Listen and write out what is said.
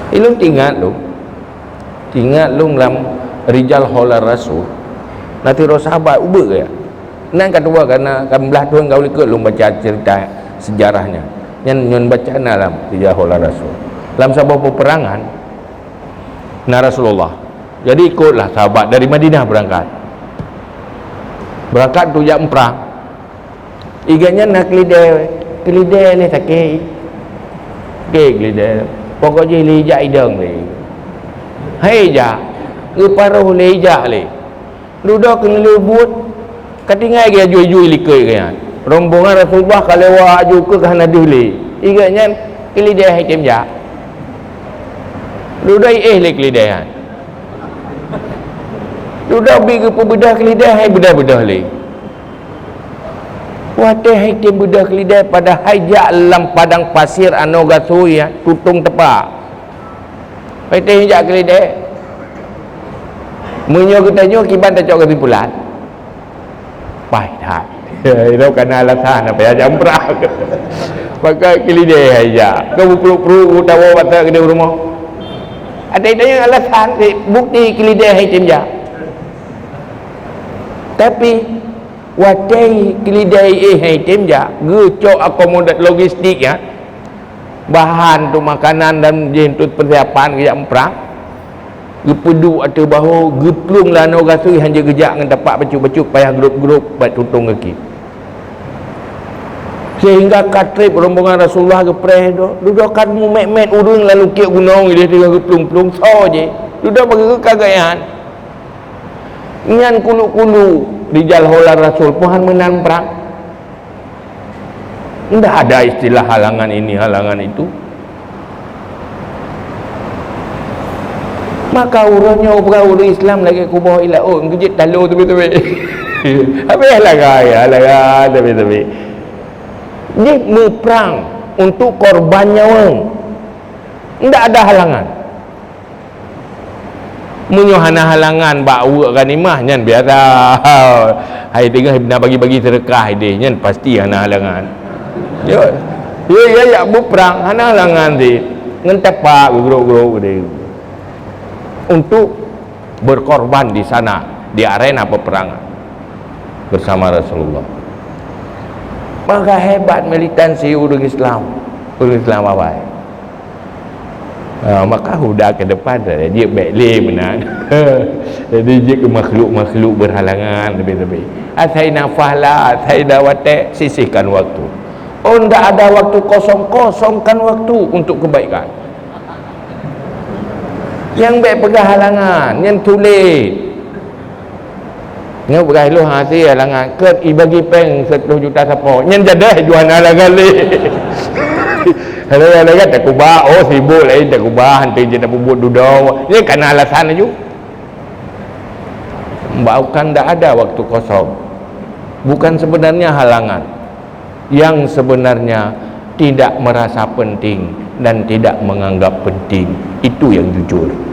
Ilum tinggal lu dalam rijal holar rasul nanti roh sahabat ubah ya nan kedua karena belah tuan kau ikut lu baca cerita sejarahnya nyon baca dalam rijal holar rasul dalam sebuah peperangan na Rasulullah. Jadi ikutlah sahabat dari Madinah berangkat tu jam perang iganya nak kelidai ni sakit kelidai pokoknya lijak idang ni hai ja paruh lijak ni duduk kena lebut katingai dia jui-jui likai kan rombongan Rasulullah kalau waju ke kana duli iganya kelidai hai tem ja duduk kelidai kan duduk bagi bedah kelidai hai bedah-bedah li wate hai tem bedah kelidai pada hajak dalam padang pasir anogatui ya tutung tepak wate hajak kelidai menyo katanya kiban tak cok kesimpulan pai dah itu kena alasan apa ya jam perang pakai kelidai hajak kau perlu tahu apa ke rumah ada yang alasan bukti kelidai hai tem ja tapi watai kelidai hai tem ja gecok akomodat logistik ya bahan tu makanan dan jentut persiapan ke jam perang gepedu atau bahu geplung lah no gasui hanya gejak dengan tapak bacuk-bacuk payah grup-grup buat tutung kaki sehingga katrip rombongan Rasulullah gepreh duduk kan met-met urung lalu kiak gunung dia tengah geplung-plung so je duduk bagi kegagayan nyan kulu-kulu rijal holar Rasul Tuhan menang perang tidak ada istilah halangan ini halangan itu maka urutnya orang Islam lagi kubah ilah oh ngejit talu tepi-tepi habis lah gaya tepi-tepi ni perang untuk korbannya orang tidak ada halangan menyuhana halangan bawa ganimah nyan biasa hai tengah nak bagi-bagi sedekah dia nyan pasti hana halangan ya berperang hana halangan dia ngentepak geruk-geruk dia untuk berkorban di sana di arena peperangan bersama Rasulullah. Maka hebat militansi orang Islam apa maka huda ke depan dia baik menang jadi dia ke makhluk berhalangan lebih-lebih asaina fahla asaina wate sisihkan waktu tidak ada waktu kosongkan waktu untuk kebaikan yang baik pegang halangan yang tulis yang pegang lu hasil halangan ke bagi peng 10 juta siapa yang jadah jual halangan ni halangan tak kubah oh sibuk lain tak kubah hantar je tak bubut duduk ni kerana alasan aja bukan tak ada waktu kosong bukan sebenarnya halangan yang sebenarnya tidak merasa penting dan tidak menganggap penting itu yang jujur